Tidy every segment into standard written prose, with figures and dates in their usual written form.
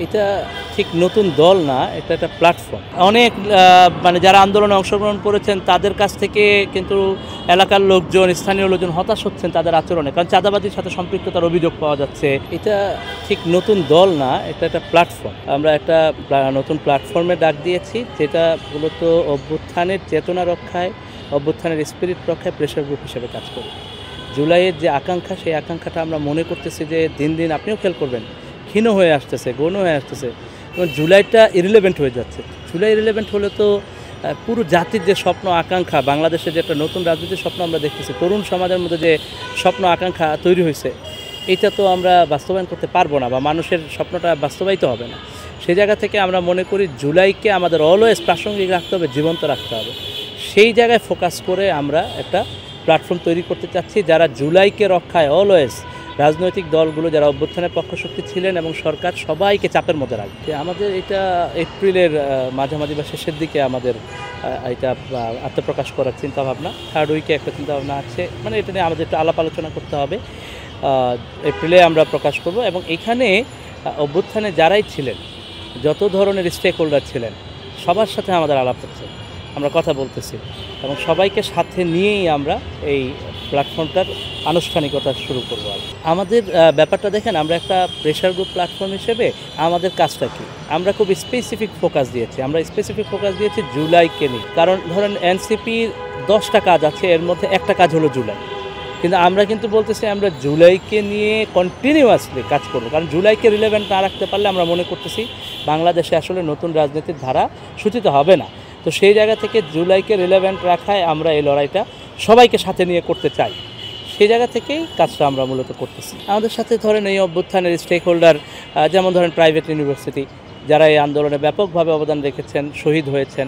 এটা ঠিক নতুন দল না, এটা একটা প্ল্যাটফর্ম। অনেক যারা আন্দোলনে অংশগ্রহণ করেছেন তাদের কাছ থেকে কিন্তু এলাকার লোকজন, স্থানীয় লোকজন হতাশ হচ্ছেন তাদের আচরণে, কারণ চাঁদাবাজির সাথে সম্পৃক্ততার অভিযোগ পাওয়া যাচ্ছে। এটা ঠিক নতুন দল না, এটা একটা প্ল্যাটফর্ম। আমরা একটা নতুন প্ল্যাটফর্মে ডাক দিয়েছি, যেটা মূলত অভ্যুত্থানের চেতনা রক্ষায়, অভ্যুত্থানের স্পিরিট রক্ষায় প্রেশার গ্রুপ হিসেবে কাজ করি। জুলাইয়ের যে আকাঙ্ক্ষা, সেই আকাঙ্ক্ষাটা আমরা মনে করতেছি যে দিন দিন, আপনিও খেয়াল করবেন, ক্ষীণ হয়ে আসতেছে, গৌণ হয়ে আসতেছে এবং জুলাইটা ইরিলেভেন্ট হয়ে যাচ্ছে। জুলাই ইরিলেভেন্ট হলে তো পুরো জাতির যে স্বপ্ন আকাঙ্ক্ষা, বাংলাদেশের যে একটা নতুন রাজনীতির স্বপ্ন আমরা দেখতেছি, তরুণ সমাজের মধ্যে যে স্বপ্ন আকাঙ্ক্ষা তৈরি হয়েছে, এটা তো আমরা বাস্তবায়ন করতে পারবো না, বা মানুষের স্বপ্নটা বাস্তবায়িত হবে না। সেই জায়গা থেকে আমরা মনে করি জুলাইকে আমাদের অলওয়েজ প্রাসঙ্গিক রাখতে হবে, জীবন্ত রাখতে হবে। সেই জায়গায় ফোকাস করে আমরা একটা প্ল্যাটফর্ম তৈরি করতে চাচ্ছি, যারা জুলাইকে রক্ষায় অলওয়েজ, রাজনৈতিক দলগুলো যারা অভ্যুত্থানের পক্ষশক্তি ছিলেন এবং সরকার, সবাইকে চাপের মধ্যে রাখবে। আমাদের এটা এপ্রিলের মাঝামাঝি বা শেষের দিকে আমাদের এটা আত্মপ্রকাশ করার চিন্তাভাবনা। থার্ড উইকে একটা চিন্তাভাবনা আছে, এটা নিয়ে আমাদের একটু আলাপ আলোচনা করতে হবে। এপ্রিলে আমরা প্রকাশ করব এবং এখানে অভ্যুত্থানে যারাই ছিলেন, যত ধরনের স্টেক হোল্ডার ছিলেন, সবার সাথে আমাদের আলাপ হচ্ছে, আমরা কথা বলতেছি এবং সবাইকে সাথে নিয়েই আমরা এই প্ল্যাটফর্মটার আনুষ্ঠানিকতা শুরু করব। আমাদের ব্যাপারটা দেখেন, আমরা একটা প্রেশার গ্রুপ প্ল্যাটফর্ম হিসেবে আমাদের কাজটা কি, আমরা খুব স্পেসিফিক ফোকাস দিয়েছি। আমরা স্পেসিফিক ফোকাস দিয়েছি জুলাইকে নিয়ে, কারণ ধরেন এনসিপির 10টা কাজ আছে, এর মধ্যে একটা কাজ হলো জুলাই, কিন্তু আমরা কিন্তু বলতেছি আমরা জুলাইকে নিয়ে কন্টিনিউয়াসলি কাজ করব, কারণ জুলাইকে রিলেভেন্ট না রাখতে পারলে আমরা মনে করতেছি বাংলাদেশে আসলে নতুন রাজনীতির ধারা সূচিত হবে না। তো সেই জায়গা থেকে জুলাইকে রিলেভেন্ট রাখায় আমরা এই লড়াইটা সবাইকে সাথে নিয়ে করতে চাই, সেই জায়গা থেকেই কাজটা আমরা মূলত করতেছি। আমাদের সাথে ধরেন এই অভ্যুত্থানের স্টেক হোল্ডার, যেমন ধরেন প্রাইভেট ইউনিভার্সিটি, যারা এই আন্দোলনে ব্যাপকভাবে অবদান রেখেছেন, শহীদ হয়েছেন।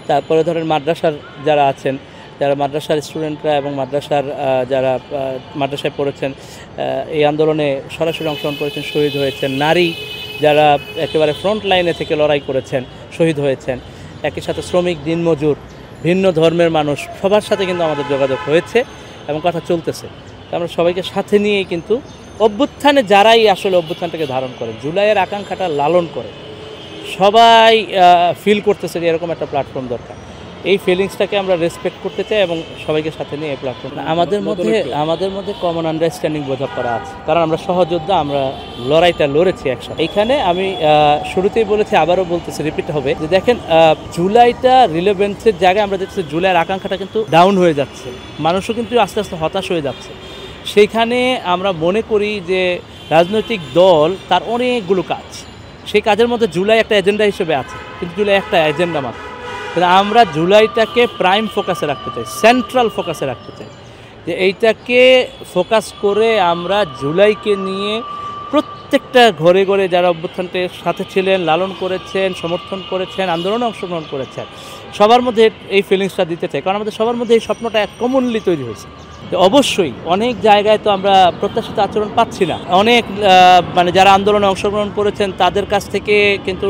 তারপরে ধরেন মাদ্রাসার যারা আছেন, যারা মাদ্রাসার স্টুডেন্টরা এবং মাদ্রাসার যারা মাদ্রাসায় পড়েছেন, এই আন্দোলনে সরাসরি অংশগ্রহণ করেছেন, শহীদ হয়েছেন। নারী যারা একেবারে ফ্রন্ট লাইনে থেকে লড়াই করেছেন, শহীদ হয়েছেন। একই সাথে শ্রমিক, দিনমজুর, ভিন্ন ধর্মের মানুষ, সবার সাথে কিন্তু আমাদের যোগাযোগ হয়েছে এবং কথা চলতেছে। আমরা সবাইকে সাথে নিয়েই কিন্তু অভ্যুত্থানে যারাই আসলে অভ্যুত্থানটাকে ধারণ করে, জুলাইয়ের আকাঙ্ক্ষাটা লালন করে, সবাই ফিল করতেছে যে এরকম একটা প্ল্যাটফর্ম দরকার। এই ফিলিংসটাকে আমরা রেসপেক্ট করতে চাই এবং সবাইকে সাথে নিয়ে এই প্ল্যাটফর্ম, আমাদের মধ্যে কমন আন্ডারস্ট্যান্ডিং বোঝাপড়া আছে, কারণ আমরা সহযোদ্ধা, আমরা লড়াইটা লড়েছি একসাথে। এইখানে আমি শুরুতেই বলেছি, আবারও বলতেছি, রিপিট হবে, যে দেখেন জুলাইটা রিলেভেন্সের জায়গায় আমরা দেখছি জুলাইয়ের আকাঙ্ক্ষাটা কিন্তু ডাউন হয়ে যাচ্ছে, মানুষও কিন্তু আস্তে আস্তে হতাশ হয়ে যাচ্ছে। সেইখানে আমরা মনে করি যে রাজনৈতিক দল তার অনেকগুলো কাজ, সেই কাজের মধ্যে জুলাই একটা এজেন্ডা হিসেবে আছে, কিন্তু জুলাই একটা এজেন্ডা মাত্র। আমরা জুলাইটাকে প্রাইম ফোকাসে রাখতে চাই, সেন্ট্রাল ফোকাসে রাখতে চাই, যে এইটাকে ফোকাস করে আমরা জুলাইকে নিয়ে প্রত্যেকটা ঘরে ঘরে যারা অভ্যুত্থানের সাথে ছিলেন, লালন করেছেন, সমর্থন করেছেন, আন্দোলনে অংশগ্রহণ করেছেন, সবার মধ্যে এই ফিলিংসটা দিতে চাই, কারণ আমাদের সবার মধ্যে এই স্বপ্নটা এক কমনলি তৈরি হয়েছে। অবশ্যই অনেক জায়গায় তো আমরা প্রত্যাশিত আচরণ পাচ্ছি না, অনেক যারা আন্দোলনে অংশগ্রহণ করেছেন তাদের কাছ থেকে কিন্তু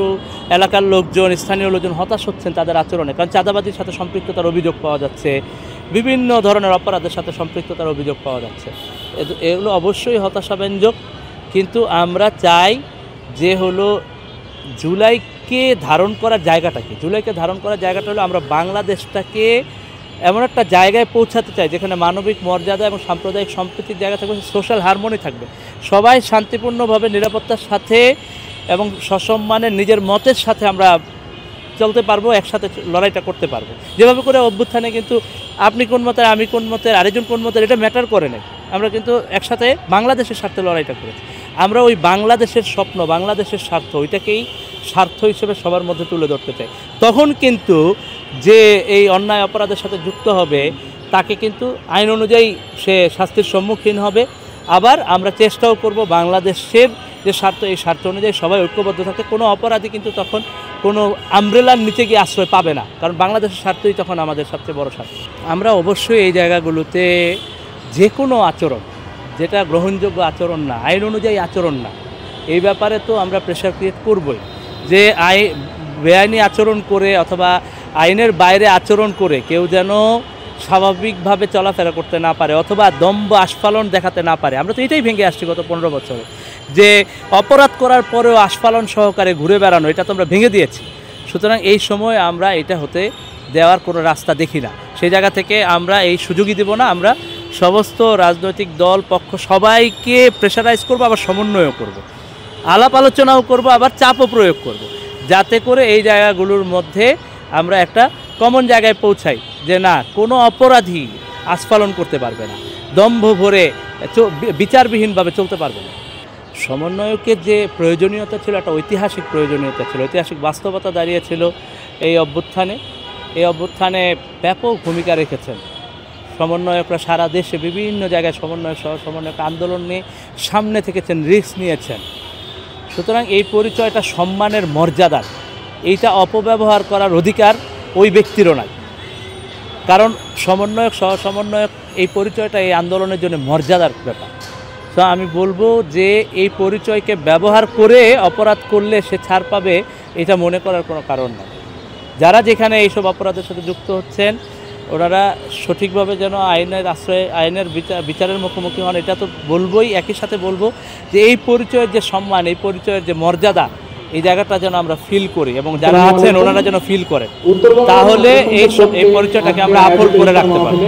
এলাকার লোকজন, স্থানীয় লোকজন হতাশ হচ্ছেন তাদের আচরণে, কারণ চাঁদাবাজির সাথে সম্পৃক্ততার অভিযোগ পাওয়া যাচ্ছে, বিভিন্ন ধরনের অপরাধের সাথে সম্পৃক্ততার অভিযোগ পাওয়া যাচ্ছে। এগুলো অবশ্যই হতাশাব্যঞ্জক, কিন্তু আমরা চাই যে হলো জুলাইকে ধারণ করার জায়গাটা কি, জুলাইকে ধারণ করার জায়গাটা হলো আমরা বাংলাদেশটাকে এমন একটা জায়গায় পৌঁছাতে চাই যেখানে মানবিক মর্যাদা এবং সাম্প্রদায়িক সম্প্রীতির জায়গা থাকবে, সোশ্যাল হারমোনি থাকবে, সবাই শান্তিপূর্ণভাবে নিরাপত্তার সাথে এবং সসম্মানে নিজের মতের সাথে আমরা চলতে পারবো, একসাথে লড়াইটা করতে পারবো। যেভাবে করে অভ্যুত্থানে কিন্তু আপনি কোন মতের, আমি কোন মতের, আরেকজন কোন মতের, এটা ম্যাটার করে নাই, আমরা কিন্তু একসাথে বাংলাদেশের স্বার্থে লড়াইটা করেছি। আমরা ওই বাংলাদেশের স্বপ্ন, বাংলাদেশের স্বার্থ, ওইটাকেই স্বার্থ হিসেবে সবার মধ্যে তুলে ধরতে চাই। তখন কিন্তু যে এই অন্যায় অপরাধের সাথে যুক্ত হবে তাকে কিন্তু আইন অনুযায়ী সে শাস্তির সম্মুখীন হবে। আবার আমরা চেষ্টাও করব বাংলাদেশের যে স্বার্থ, এই স্বার্থ অনুযায়ী সবাই ঐক্যবদ্ধ থাকে। কোনো অপরাধী কিন্তু তখন কোনো আমব্রেলার নিচে গিয়ে আশ্রয় পাবে না, কারণ বাংলাদেশের স্বার্থই তখন আমাদের সবচেয়ে বড় স্বার্থ। আমরা অবশ্যই এই জায়গাগুলোতে যে কোনো আচরণ যেটা গ্রহণযোগ্য আচরণ না, আইন অনুযায়ী আচরণ না, এই ব্যাপারে তো আমরা প্রেশার ক্রিয়েট করবই, যে বেআইনি আচরণ করে অথবা আইনের বাইরে আচরণ করে কেউ যেন স্বাভাবিকভাবে চলাফেরা করতে না পারে অথবা দম্ভ আস্ফালন দেখাতে না পারে। আমরা তো এটাই ভেঙে আসছি গত 15 বছরে, যে অপরাধ করার পরেও আস্ফালন সহকারে ঘুরে বেড়ানো, এটা তো আমরা ভেঙে দিয়েছি। সুতরাং এই সময় আমরা এটা হতে দেওয়ার কোনো রাস্তা দেখি না। সেই জায়গা থেকে আমরা এই সুযোগই দেব না। আমরা সমস্ত রাজনৈতিক দল পক্ষ সবাইকে প্রেশারাইজ করব, আবার সমন্বয়ও করব, আলাপ আলোচনাও করব, আবার চাপও প্রয়োগ করব, যাতে করে এই জায়গাগুলোর মধ্যে আমরা একটা কমন জায়গায় পৌঁছাই যে না, কোনো অপরাধী আস্ফালন করতে পারবে না, দম্ভ ভরে বিচারবিহীনভাবে চলতে পারবে না। সমন্বয়কের যে প্রয়োজনীয়তা ছিল, একটা ঐতিহাসিক প্রয়োজনীয়তা ছিল, ঐতিহাসিক বাস্তবতা দাঁড়িয়েছিল এই অভ্যুত্থানে। এই অভ্যুত্থানে ব্যাপক ভূমিকা রেখেছেন সমন্বয়করা, সারা দেশে বিভিন্ন জায়গায় সমন্বয়ক আন্দোলন নিয়ে সামনে থেকেছেন, রিস্ক নিয়েছেন। সুতরাং এই পরিচয়টা সম্মানের, মর্যাদার, এইটা অপব্যবহার করার অধিকার ওই ব্যক্তিরও নাই। কারণ সমন্বয়ক, সহসমন্বয়ক, এই পরিচয়টা এই আন্দোলনের জন্য মর্যাদার ব্যাপার। তো আমি বলবো যে এই পরিচয়কে ব্যবহার করে অপরাধ করলে সে ছাড় পাবে, এটা মনে করার কোনো কারণ নেই। যারা যেখানে এইসব অপরাধের সাথে যুক্ত হচ্ছেন, ওনারা সঠিকভাবে যেন আইনের আশ্রয়ে, আইনের বিচারের মুখোমুখি হন, এটা তো বলবোই। একই সাথে বলবো যে এই পরিচয়ের যে সম্মান, এই পরিচয়ের যে মর্যাদা, এই জায়গাটা যেন আমরা ফিল করি এবং যারা আছেন ওনারা যেন ফিল করেন, তাহলে এই পরিচয়টাকে আমরা আপন করে রাখতে পারবো।